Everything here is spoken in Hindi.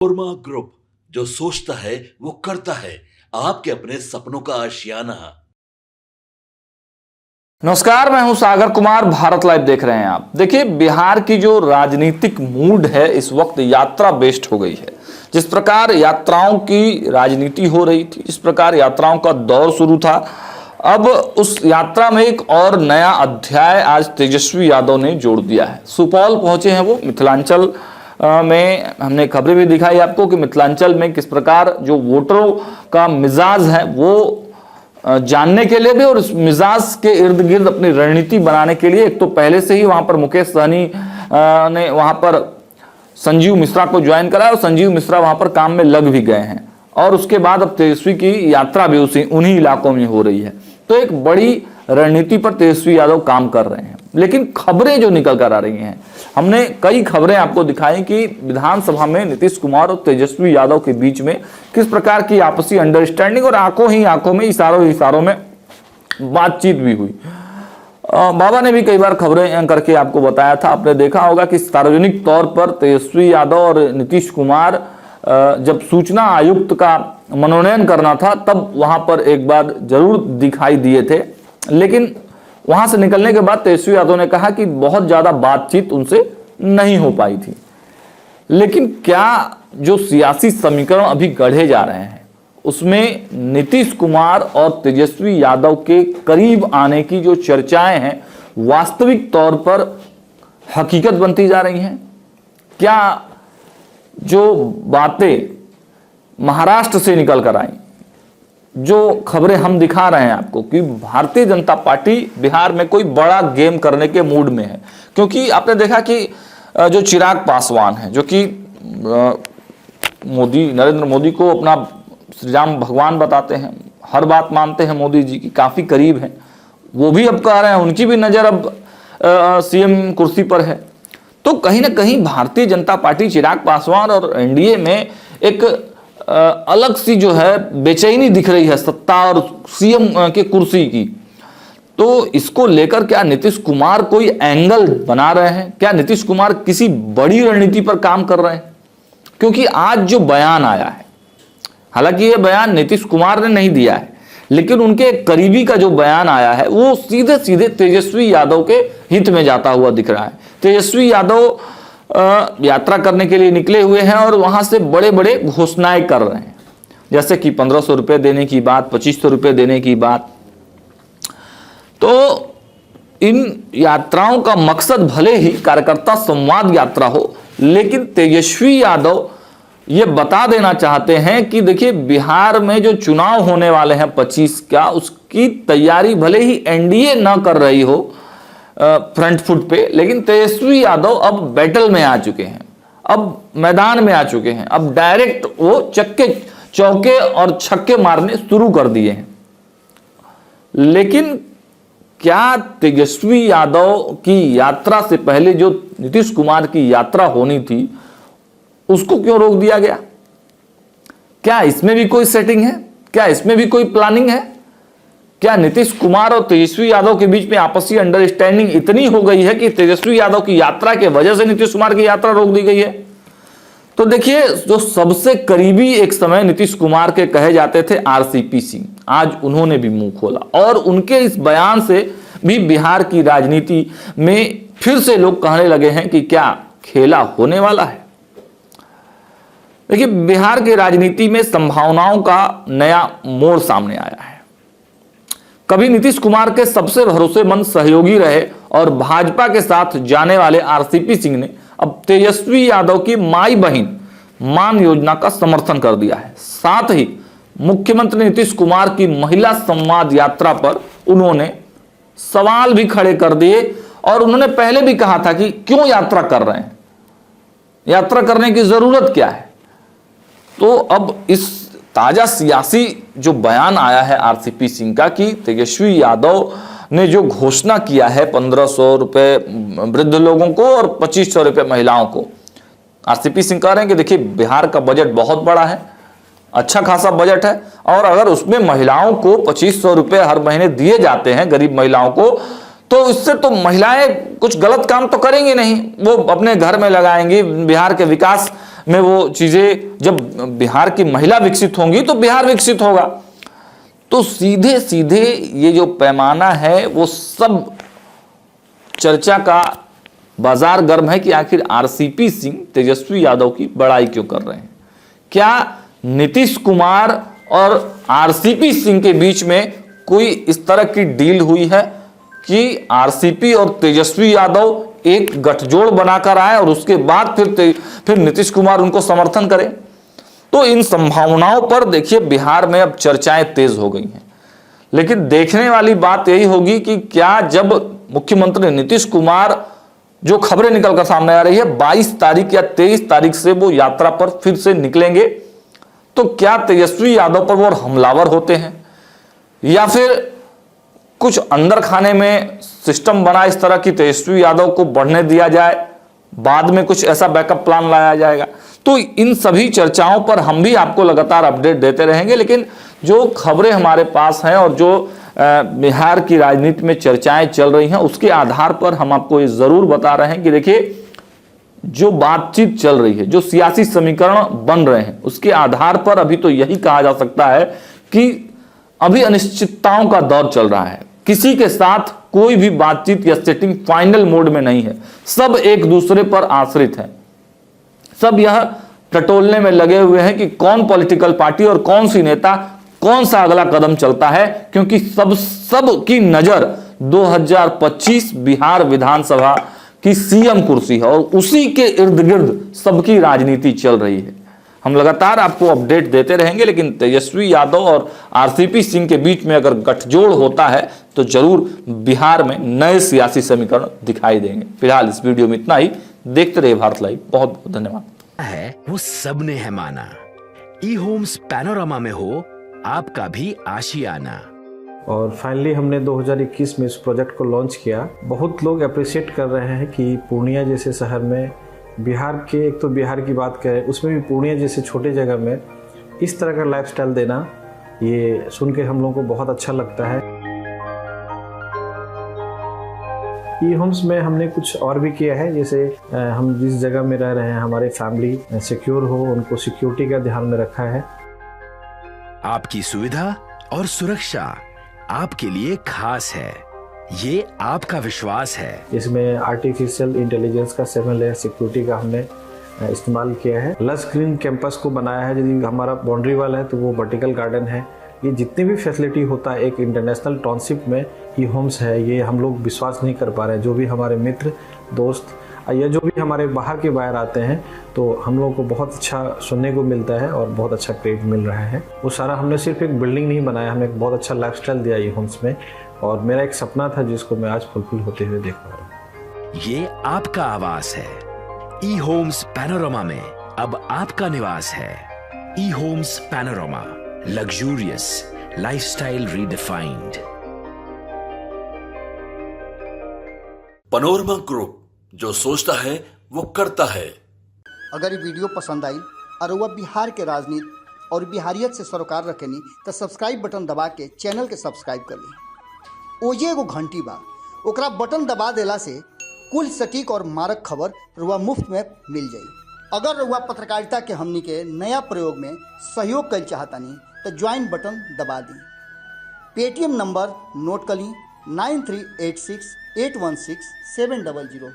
कोरमा ग्रुप, जो सोचता है वो करता है। आपके अपने सपनों का आशियाना। नमस्कार, मैं हूं सागर कुमार। भारत लाइव देख रहे हैं आप। देखिए, बिहार की जो राजनीतिक मूड है इस वक्त यात्रा बेस्ड हो गई है। जिस प्रकार यात्राओं की राजनीति हो रही थी, इस प्रकार यात्राओं का दौर शुरू था। अब उस यात्रा में एक और नया अध्याय आज तेजस्वी यादव ने जोड़ दिया है। सुपौल पहुंचे हैं वो। मिथिलांचल में हमने खबरें भी दिखाई आपको कि मिथिलांचल में किस प्रकार जो वोटरों का मिजाज है वो जानने के लिए भी और इस मिजाज के इर्द गिर्द अपनी रणनीति बनाने के लिए एक तो पहले से ही वहां पर मुकेश सहनी ने वहां पर संजीव मिश्रा को ज्वाइन करा और संजीव मिश्रा वहां पर काम में लग भी गए हैं। और उसके बाद अब तेजस्वी की यात्रा भी उन्हीं इलाकों में हो रही है। तो एक बड़ी रणनीति पर तेजस्वी यादव काम कर रहे हैं। लेकिन खबरें जो निकल कर आ रही हैं, हमने कई खबरें आपको दिखाई कि विधानसभा में नीतीश कुमार और तेजस्वी यादव के बीच में किस प्रकार की आपसी अंडरस्टैंडिंग और आंखों ही आंखों में इशारों में बातचीत भी हुई। बाबा ने भी कई बार खबरें करके आपको बताया था। आपने देखा होगा कि सार्वजनिक तौर पर तेजस्वी यादव और नीतीश कुमार जब सूचना आयुक्त का मनोनयन करना था तब वहां पर एक बार जरूर दिखाई दिए थे। लेकिन वहां से निकलने के बाद तेजस्वी यादव ने कहा कि बहुत ज्यादा बातचीत उनसे नहीं हो पाई थी। लेकिन क्या जो सियासी समीकरण अभी गढ़े जा रहे हैं उसमें नीतीश कुमार और तेजस्वी यादव के करीब आने की जो चर्चाएं हैं वास्तविक तौर पर हकीकत बनती जा रही हैं? क्या जो बातें महाराष्ट्र से निकल कर आई, जो खबरें हम दिखा रहे हैं आपको कि भारतीय जनता पार्टी बिहार में कोई बड़ा गेम करने के मूड में है? क्योंकि आपने देखा कि जो चिराग पासवान है, जो कि नरेंद्र मोदी को अपना श्री राम भगवान बताते हैं, हर बात मानते हैं, मोदी जी की काफी करीब हैं, वो भी अब कह रहे हैं उनकी भी नजर अब सीएम कुर्सी पर है। तो कहीं ना कहीं भारतीय जनता पार्टी, चिराग पासवान और एनडीए में एक अलग सी जो है बेचैनी दिख रही है सत्ता और सीएम के कुर्सी की। तो इसको लेकर क्या नीतीश कुमार कोई एंगल बना रहे हैं? क्या नीतीश कुमार किसी बड़ी रणनीति पर काम कर रहे हैं? क्योंकि आज जो बयान आया है, हालांकि ये बयान नीतीश कुमार ने नहीं दिया है, लेकिन उनके करीबी का जो बयान आया है वो सीधे सीधे तेजस्वी यादव के हित में जाता हुआ दिख रहा है। तेजस्वी यादव यात्रा करने के लिए निकले हुए हैं और वहां से बड़े बड़े घोषणाएं कर रहे हैं, जैसे कि 1500 रुपए देने की बात, 2500 रुपए देने की बात। तो इन यात्राओं का मकसद भले ही कार्यकर्ता संवाद यात्रा हो, लेकिन तेजस्वी यादव ये बता देना चाहते हैं कि देखिए, बिहार में जो चुनाव होने वाले हैं 25 का, उसकी तैयारी भले ही एनडीए ना कर रही हो फ्रंट फुट पे, लेकिन तेजस्वी यादव अब बैटल में आ चुके हैं, अब मैदान में आ चुके हैं, अब डायरेक्ट वो चौके और छक्के मारने शुरू कर दिए हैं। लेकिन क्या तेजस्वी यादव की यात्रा से पहले जो नीतीश कुमार की यात्रा होनी थी उसको क्यों रोक दिया गया? क्या इसमें भी कोई सेटिंग है? क्या इसमें भी कोई प्लानिंग है? क्या नीतीश कुमार और तेजस्वी यादव के बीच में आपसी अंडरस्टैंडिंग इतनी हो गई है कि तेजस्वी यादव की यात्रा के वजह से नीतीश कुमार की यात्रा रोक दी गई है? तो देखिए, जो सबसे करीबी एक समय नीतीश कुमार के कहे जाते थे आरसीपी सिंह, आज उन्होंने भी मुंह खोला और उनके इस बयान से भी बिहार की राजनीति में फिर से लोग कहने लगे हैं कि क्या खेला होने वाला है। देखिए, बिहार की राजनीति में संभावनाओं का नया मोड़ सामने आया है। कभी नीतीश कुमार के सबसे भरोसेमंद सहयोगी रहे और भाजपा के साथ जाने वाले आरसीपी सिंह ने अब तेजस्वी यादव की माई बहन मान योजना का समर्थन कर दिया है। साथ ही मुख्यमंत्री नीतीश कुमार की महिला संवाद यात्रा पर उन्होंने सवाल भी खड़े कर दिए और उन्होंने पहले भी कहा था कि क्यों यात्रा कर रहे हैं, यात्रा करने की जरूरत क्या है। तो अब इस ताजा सियासी जो बयान आया है आरसीपी सिंह का कि तेजस्वी यादव ने जो घोषणा किया है 1500 रुपए वृद्ध लोगों को और 2500 रुपए महिलाओं को, आरसीपी सिंह कह रहे हैं कि देखिए, बिहार का बजट बहुत बड़ा है, अच्छा खासा बजट है, और अगर उसमें महिलाओं को 2500 रुपए हर महीने दिए जाते हैं, गरीब महिलाओं को, तो इससे तो महिलाएं कुछ गलत काम तो करेंगी नहीं, वो अपने घर में लगाएंगी, बिहार के विकास में वो चीजें, जब बिहार की महिला विकसित होंगी तो बिहार विकसित होगा। तो सीधे सीधे ये जो पैमाना है वो सब चर्चा का बाजार गर्म है कि आखिर आरसीपी सिंह तेजस्वी यादव की बड़ाई क्यों कर रहे हैं। क्या नीतीश कुमार और आरसीपी सिंह के बीच में कोई इस तरह की डील हुई है कि आरसीपी और तेजस्वी यादव एक गठजोड़ बनाकर आए और उसके बाद फिर नीतीश कुमार उनको समर्थन करें? तो इन संभावनाओं पर देखिए बिहार में अब चर्चाएं तेज हो गई हैं। लेकिन देखने वाली बात यही होगी कि क्या जब मुख्यमंत्री नीतीश कुमार, जो खबरें निकलकर सामने आ रही है 22 तारीख या 23 तारीख से वो यात्रा पर फिर से निकलेंगे, तो क्या तेजस्वी यादव पर वो हमलावर होते हैं या फिर कुछ अंदर खाने में सिस्टम बना इस तरह की तेजस्वी यादव को बढ़ने दिया जाए, बाद में कुछ ऐसा बैकअप प्लान लाया जाएगा। तो इन सभी चर्चाओं पर हम भी आपको लगातार अपडेट देते रहेंगे। लेकिन जो खबरें हमारे पास हैं और जो बिहार की राजनीति में चर्चाएं चल रही हैं उसके आधार पर हम आपको ये जरूर बता रहे हैं कि देखिए जो बातचीत चल रही है, जो सियासी समीकरण बन रहे हैं, उसके आधार पर अभी तो यही कहा जा सकता है कि अभी अनिश्चितताओं का दौर चल रहा है। किसी के साथ कोई भी बातचीत या सेटिंग फाइनल मोड में नहीं है। सब एक दूसरे पर आश्रित है। सब यह टटोलने में लगे हुए हैं कि कौन पॉलिटिकल पार्टी और कौन सी नेता कौन सा अगला कदम चलता है, क्योंकि सब की नजर 2025 बिहार विधानसभा की सीएम कुर्सी है और उसी के इर्द गिर्द सबकी राजनीति चल रही है। हम लगातार आपको अपडेट देते रहेंगे। लेकिन तेजस्वी यादव और आरसीपी सिंह के बीच में अगर गठजोड़ होता है तो जरूर बिहार में नए सियासी समीकरण दिखाई देंगे। फिलहाल इस वीडियो में इतना ही। देखते रहिए भारत लाइव। बहुत बहुत धन्यवाद। है वो सबने है माना। ई होम्स पैनोरामा में हो आपका भी आशियाना। और फाइनली हमने 2021 में इस प्रोजेक्ट को लॉन्च किया। बहुत लोग अप्रिशिएट कर रहे हैं कि पूर्णिया जैसे शहर में, बिहार के, एक तो बिहार की बात करें उसमें भी पूर्णिया जैसे छोटे जगह में इस तरह का लाइफस्टाइल देना, ये सुन के हम लोगों को बहुत अच्छा लगता है। ई होम्स में हमने कुछ और भी किया है, जैसे हम जिस जगह में रह रहे हैं हमारे फैमिली सिक्योर हो, उनको सिक्योरिटी का ध्यान में रखा है। आपकी सुविधा और सुरक्षा आपके लिए खास है, ये आपका विश्वास है। इसमें आर्टिफिशियल इंटेलिजेंस का 7 लेयर सिक्योरिटी का हमने इस्तेमाल किया है। लस ग्रीन कैंपस को बनाया है। यदि हमारा बाउंड्री वाल है तो वो वर्टिकल गार्डन है। ये जितनी भी फैसिलिटी होता है एक इंटरनेशनल टाउनशिप में ई होम्स है, ये हम लोग विश्वास नहीं कर पा रहे हैं। जो भी हमारे मित्र दोस्त या जो भी हमारे बाहर आते हैं तो हम लोगों को बहुत अच्छा सुनने को मिलता है और बहुत अच्छा क्रेडिट मिल रहा है। वो सारा हमने सिर्फ एक बिल्डिंग नहीं बनाया, हमें एक बहुत अच्छा लाइफस्टाइल दिया ई होम्स में, और मेरा एक सपना था जिसको मैं आज फुलफिल होते हुए देख पा रहा हूँ। ये आपका आवास है। ई होम्स पैनोरामा में अब आपका निवास है। E homes panorama, luxurious lifestyle redefined. Panorama group, जो सोचता है वो करता है। अगर ये वीडियो पसंद आई और वह बिहार के राजनीति और बिहारियत से सरोकार रखेनी तो सब्सक्राइब बटन दबा के चैनल के सब्सक्राइब कर ली। ओजे एगो घंटी बा, ओकरा बटन दबा देला से कुल सटीक और मारक खबर रुआ मुफ्त में मिल जाई। अगर रुआ पत्रकारिता के हमनी के नया प्रयोग में सहयोग कर चाहतानी तो ज्वाइन बटन दबा दी। पेटीएम नंबर नोट कर ली 9386816700।